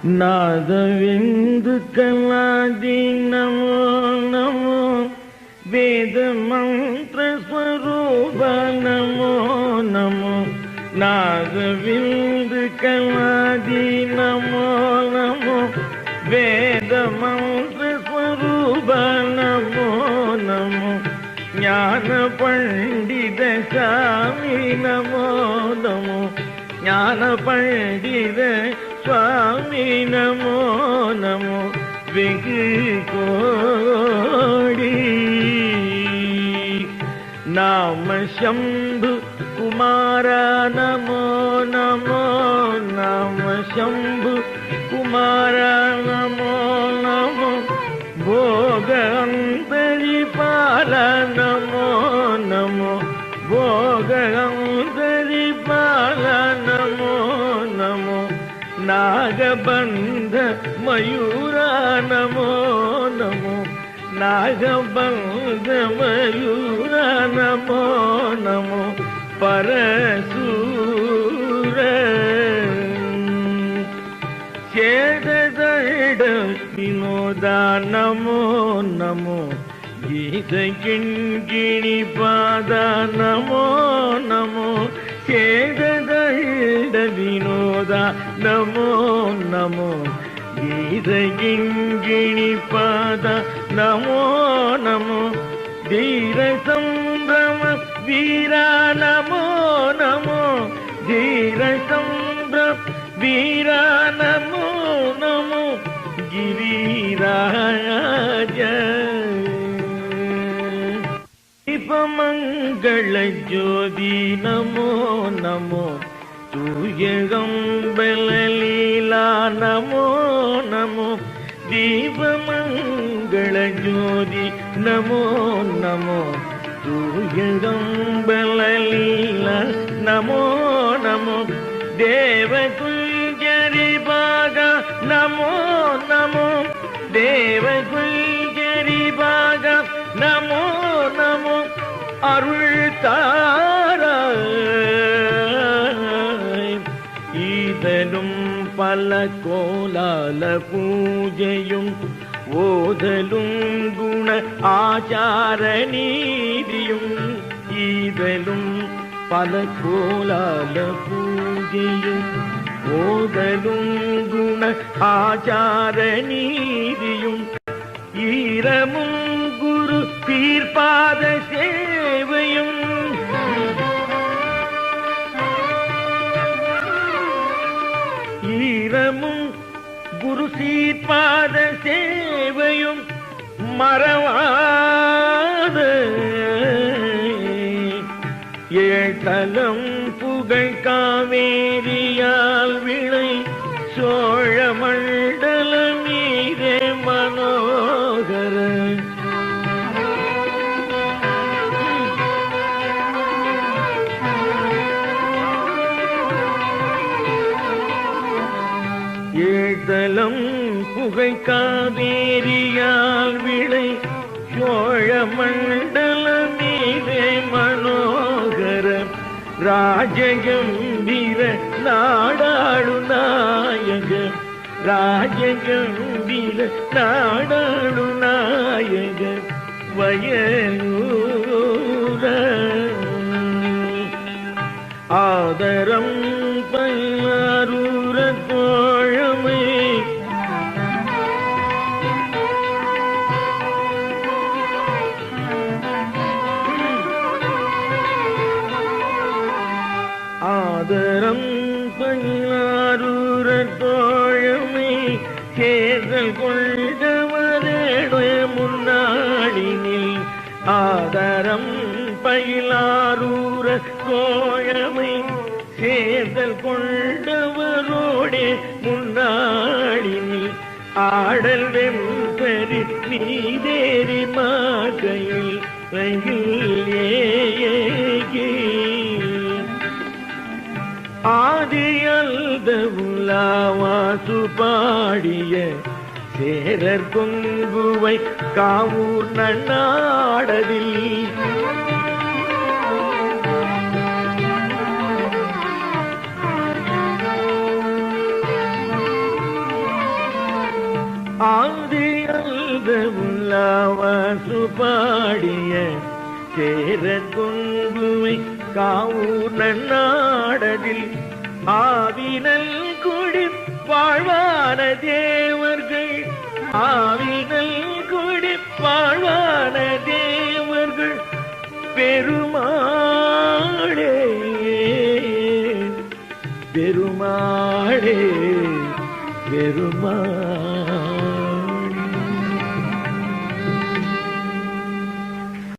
நாதவிந்து கலாதி நமோ நமோ வேத மந்திர ஸ்வரூப நமோ நமோ நாதவிந்து கலாதி நமோ நமோ வேத மந்திர ஸ்வரூப நமோ நமோ ஞான பண்டித சாமி நமோ நமோ ஞான பண்டித சுவாமி நமோ நமோ வெகு கோடி நாம சம்பு குமார நமோ நமோ நாம சம்பு குமார நமோ நமோ போக அந்தரிபால நமோ நமோ போக அந்தரிபால நமோ நமோ நாகபந்த மயூர நமோ நமோ நாகபந்த மயூர நமோ நமோ பரசூர சேததட வினோத நமோ நமோ கீத கிண்கிணி பாத நமோ நமோ சேததட வினோத நமோ நமோ கீத கிண்கிணி பாத நமோ நமோ தீர சம்பிரம வீர நமோ நமோ தீர சம்பிரம வீர நமோ நமோ கிரிராஜ தீபமங்கள ஜோதி நமோ நமோ தூயகம்பல லீலா நமோ நமோ தீபமங்கள ஜோதி நமோ நமோ தூயகம்பல லீலா நமோ நமோ தேவகுஞ்சரி பாக நமோ நமோ தேவகுஞ்சரி பாக நமோ நமோ அருள் தாராய் ஈதலும் பல கோலால பூஜையும் ஓதலும் குண ஆச்சார நீதியும் ஈதலும் பல கோலால பூஜையும் ஓதலும் குண ஆச்சார நீதியும் ஈரமும் குரு தீர்ப்பாத சேவையும் ஈரமும் குரு தீர்ப்பாத சேவையும் மறவாத ஏழ்தலம் புகழ் காவேரியால் விளை சோழ மண்டல மீதே மனோகர ஏழ்தலம் புகழ் காவேரியால் விளை சோழ மண்டல மீதே மனோகர ராஜகம்பீர நாடாளு நாயக ராஜகம்பீர நாடாளு நாயக வயலூர ஆதரம் பல்லாரூர தோழமை ஆதரம் பல்லாரூர தோழமை தேர்தல் கொண்டவரேடைய முன்னாளினில் ஆதரம் பயிலாரூர தோழமை தேர்தல் கொண்டவரோடே முன்னாளினில் ஆடல் வெம்பரி நீதேரி மாகையில் ஏகி ஆதியல்த உலாவாசு பாடிய சேரர் கொங்குவை காவூர் நன்னாடதில் ஆதி அந்த உள்ளாவாசு பாடிய சேர கொங்குவை காவூர் நன்னாடதில் ஆவினல் குடி வாழ்வான தேவர்கள் ஆவினல் குடி வாழ்வான தேவர்கள் பெருமாளே பெருமாளே பெருமாளே